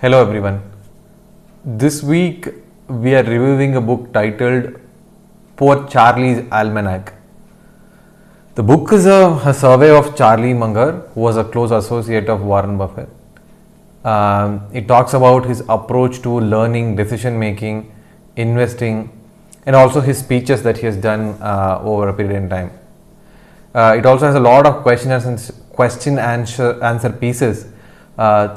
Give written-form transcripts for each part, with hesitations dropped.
Hello everyone. This week we are reviewing a book titled Poor Charlie's Almanac. The book is a survey of Charlie Munger, who was a close associate of Warren Buffett. It talks about his approach to learning, decision making, investing, and also his speeches that he has done over a period in time. It also has a lot of question answer pieces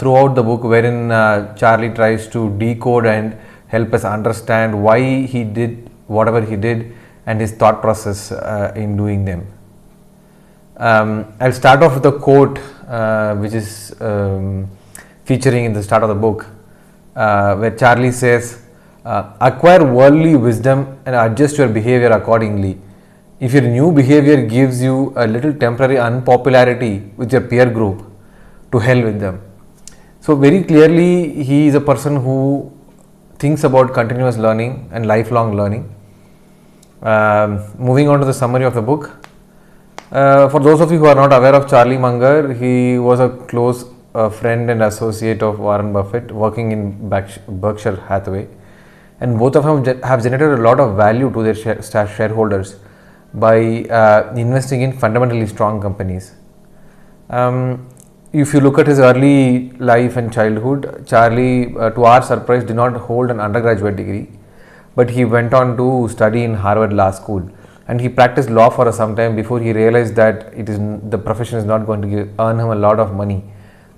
throughout the book, wherein Charlie tries to decode and help us understand why he did whatever he did and his thought process in doing them. I'll start off with a quote which is featuring in the start of the book, where Charlie says, acquire worldly wisdom and adjust your behavior accordingly. If your new behavior gives you a little temporary unpopularity with your peer group, to hell with them. So very clearly he is a person who thinks about continuous learning and lifelong learning. Moving on to the summary of the book. For those of you who are not aware of Charlie Munger, he was a close friend and associate of Warren Buffett, working in Berkshire Hathaway, and both of them have generated a lot of value to their shareholders by investing in fundamentally strong companies. If you look at his early life and childhood, Charlie, to our surprise, did not hold an undergraduate degree, but he went on to study in Harvard Law School, and he practiced law for some time before he realized that the profession is not going to earn him a lot of money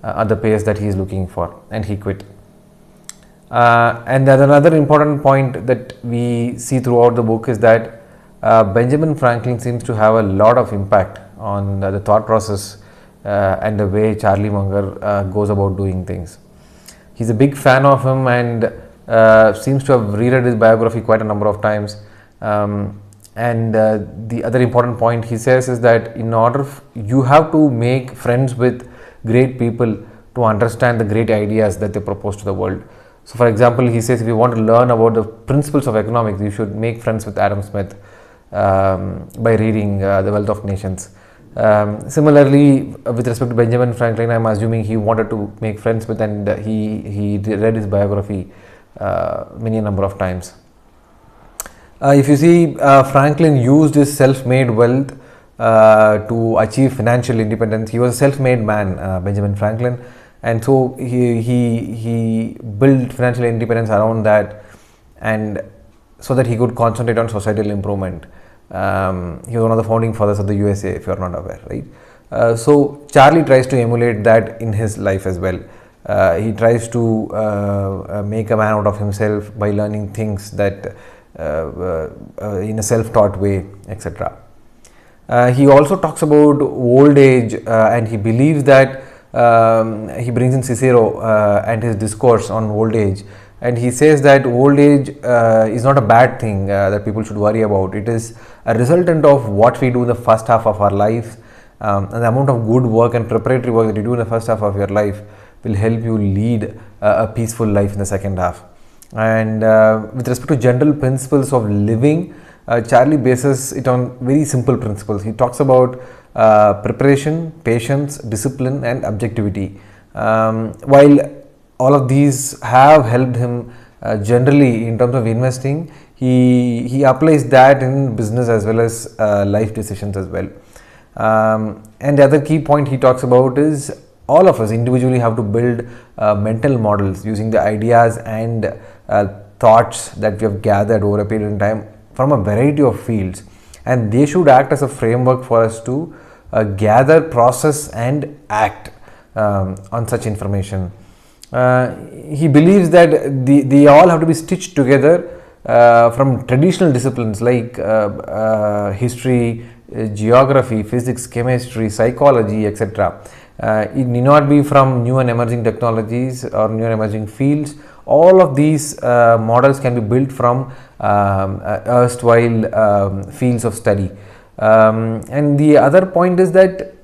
at the pace that he is looking for, and he quit. And another important point that we see throughout the book is that Benjamin Franklin seems to have a lot of impact on the thought process and the way Charlie Munger goes about doing things. He's a big fan of him and seems to have reread his biography quite a number of times. And the other important point he says is that you have to make friends with great people to understand the great ideas that they propose to the world. So for example, he says if you want to learn about the principles of economics, you should make friends with Adam Smith by reading The Wealth of Nations. Similarly, with respect to Benjamin Franklin, I'm assuming he wanted to make friends with, and he read his biography many a number of times. If you see, Franklin used his self-made wealth to achieve financial independence. He was a self-made man, Benjamin Franklin, and so he built financial independence around that, and so that he could concentrate on societal improvement. He was one of the founding fathers of the USA, if you are not aware, right? So Charlie tries to emulate that in his life as well. He tries to make a man out of himself by learning things that in a self-taught way, etc. He also talks about old age, and he believes that he brings in Cicero and his discourse on old age. And he says that old age is not a bad thing that people should worry about. It is a resultant of what we do in the first half of our life, and the amount of good work and preparatory work that you do in the first half of your life will help you lead a peaceful life in the second half. And with respect to general principles of living, Charlie bases it on very simple principles. He talks about preparation, patience, discipline, and objectivity. While all of these have helped him generally in terms of investing, he applies that in business as well as life decisions as well. And the other key point he talks about is all of us individually have to build mental models using the ideas and thoughts that we have gathered over a period of time from a variety of fields, and they should act as a framework for us to gather, process, and act on such information. He believes that they all have to be stitched together from traditional disciplines like history, geography, physics, chemistry, psychology, etc. It need not be from new and emerging technologies or new and emerging fields. All of these models can be built from erstwhile fields of study. And the other point is that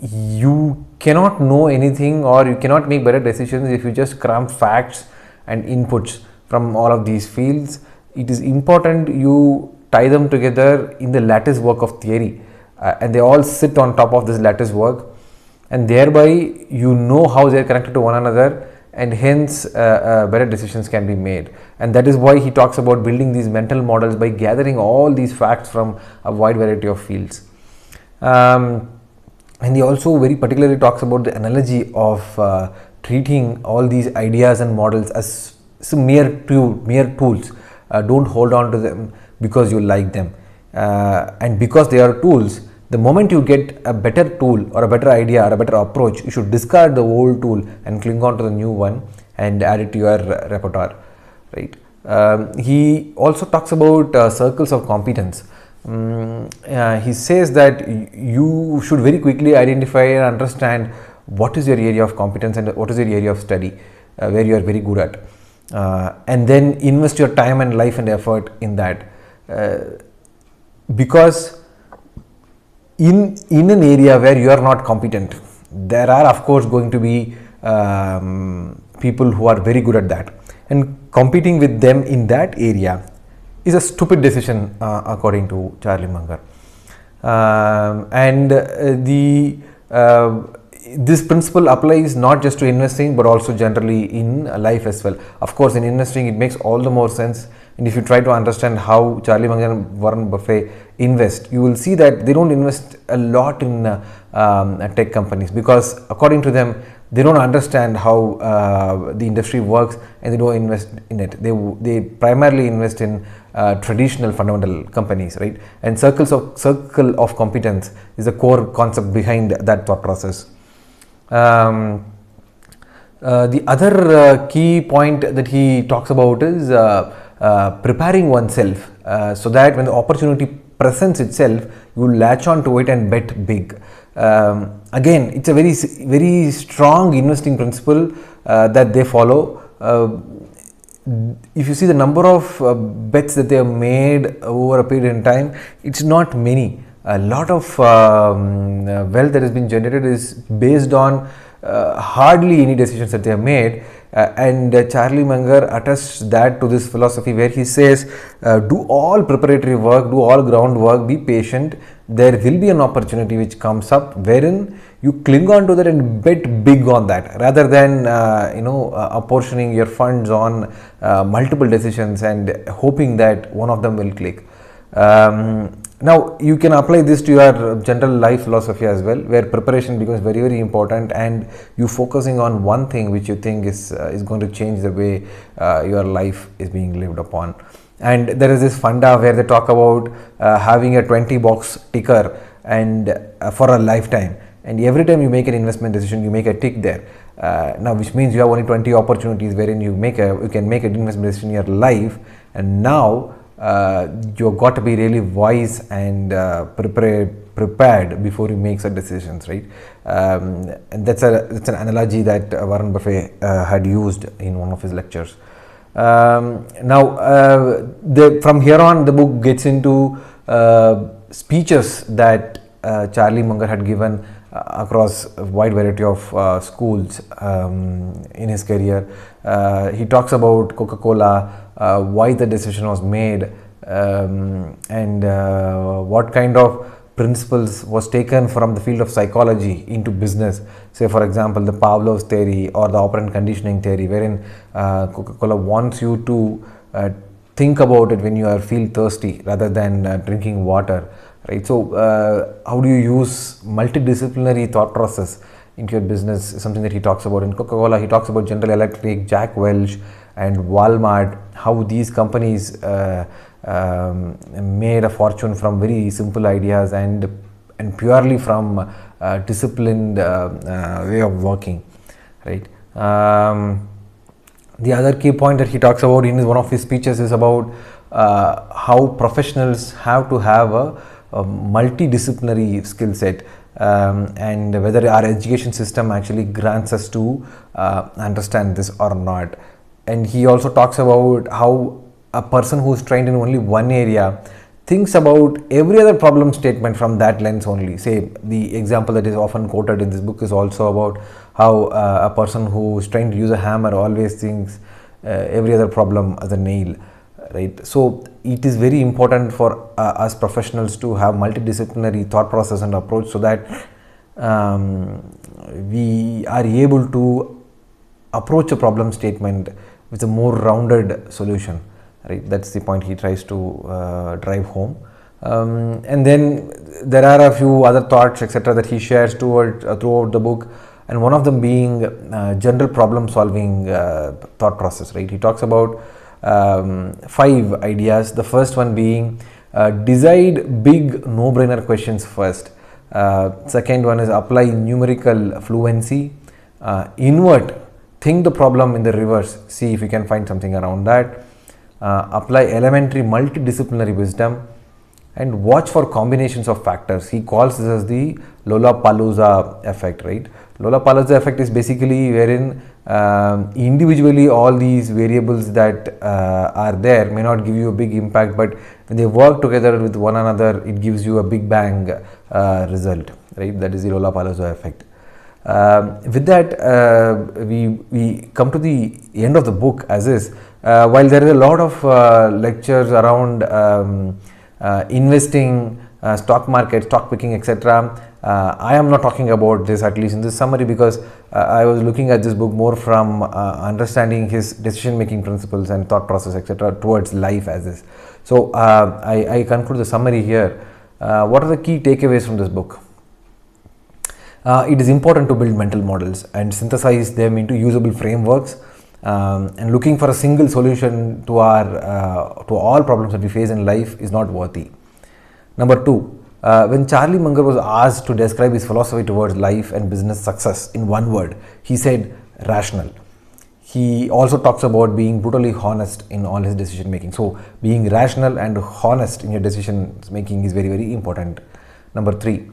you cannot know anything, or you cannot make better decisions if you just cram facts and inputs from all of these fields. It is important you tie them together in the lattice work of theory, and they all sit on top of this lattice work, and thereby you know how they are connected to one another, and hence better decisions can be made. And that is why he talks about building these mental models by gathering all these facts from a wide variety of fields. And he also very particularly talks about the analogy of treating all these ideas and models as mere tools. Don't hold on to them because you like them, and because they are tools. The moment you get a better tool or a better idea or a better approach, you should discard the old tool and cling on to the new one and add it to your repertoire, right? He also talks about circles of competence. He says that you should very quickly identify and understand what is your area of competence and what is your area of study where you are very good at, and then invest your time and life and effort in that, because in an area where you are not competent, there are of course going to be people who are very good at that, and competing with them in that area is a stupid decision according to Charlie Munger. This principle applies not just to investing but also generally in life as well. Of course, in investing it makes all the more sense, and if you try to understand how Charlie Munger and Warren Buffett invest, you will see that they don't invest a lot in tech companies, because according to them they don't understand how the industry works, and they don't invest in it. They primarily invest in traditional fundamental companies, right? And circle of competence is the core concept behind that thought process. The other key point that he talks about is preparing oneself so that when the opportunity presents itself, you will latch on to it and bet big. Again, it's a very strong investing principle that they follow. If you see the number of bets that they have made over a period in time, it's not many. A lot of wealth that has been generated is based on hardly any decisions that they have made, and Charlie Munger attests that to this philosophy where he says, do all preparatory work, do all groundwork, be patient. There will be an opportunity which comes up wherein you cling on to that and bet big on that, rather than apportioning your funds on multiple decisions and hoping that one of them will click. Now you can apply this to your general life philosophy as well, where preparation becomes very important, and you focusing on one thing which you think is going to change the way your life is being lived upon. And there is this funda where they talk about having a 20 box ticker and for a lifetime, and every time you make an investment decision you make a tick there. Now which means you have only 20 opportunities wherein you can make an investment decision in your life, and now you've got to be really wise and prepared before you make such decisions, right? And that's an analogy that Warren Buffett had used in one of his lectures. From here on, the book gets into speeches that Charlie Munger had given across a wide variety of schools in his career. He talks about Coca-Cola, why the decision was made, and what kind of principles was taken from the field of psychology into business. Say for example the Pavlov's theory or the operant conditioning theory, wherein Coca-Cola wants you to think about it when you feel thirsty rather than drinking water, right? So how do you use multidisciplinary thought process into your business is something that he talks about. In Coca-Cola, he talks about General Electric, Jack Welch and Walmart, how these companies made a fortune from very simple ideas and purely from disciplined way of working, right? The other key point that he talks about in one of his speeches is about how professionals have to have a multidisciplinary skill set, and whether our education system actually grants us to understand this or not. And he also talks about how a person who is trained in only one area thinks about every other problem statement from that lens only. Say the example that is often quoted in this book is also about how a person who is trying to use a hammer always thinks every other problem as a nail, right? So it is very important for us professionals to have multidisciplinary thought process and approach, so that we are able to approach a problem statement with a more rounded solution, right? That's the point he tries to drive home. And then there are a few other thoughts, etc., that he shares throughout the book, and one of them being general problem solving thought process, right? He talks about 5 ideas. The first one being decide big no-brainer questions first. Second one is apply numerical fluency. Invert, think the problem in the reverse, see if you can find something around that. Apply elementary multidisciplinary wisdom, and watch for combinations of factors. He calls this as the Lollapalooza effect, right? Lollapalooza effect is basically wherein individually all these variables that are there may not give you a big impact, but when they work together with one another, it gives you a big bang result, right? That is the Lollapalooza effect. With that, we come to the end of the book as is. While there is a lot of lectures around investing, stock market, stock picking, etc., I am not talking about this, at least in this summary, because I was looking at this book more from understanding his decision making principles and thought process, etc., towards life as is. So I conclude the summary here. What are the key takeaways from this book? It is important to build mental models and synthesize them into usable frameworks, and looking for a single solution to all problems that we face in life is not worthy. Number 2, when Charlie Munger was asked to describe his philosophy towards life and business success in one word, he said rational. He also talks about being brutally honest in all his decision making. So being rational and honest in your decision making is very, very important. Number 3,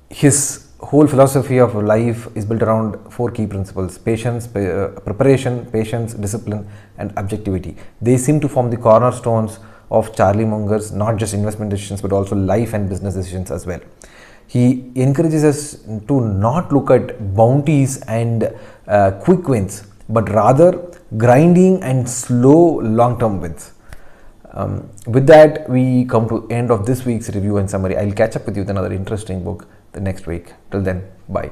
his whole philosophy of life is built around 4 key principles: patience, preparation, patience, discipline, and objectivity. They seem to form the cornerstones of Charlie Munger's not just investment decisions but also life and business decisions as well. He encourages us to not look at bounties and quick wins, but rather grinding and slow long-term wins. With that, we come to end of this week's review and summary. I'll catch up with you with another interesting book the next week. Till then, bye.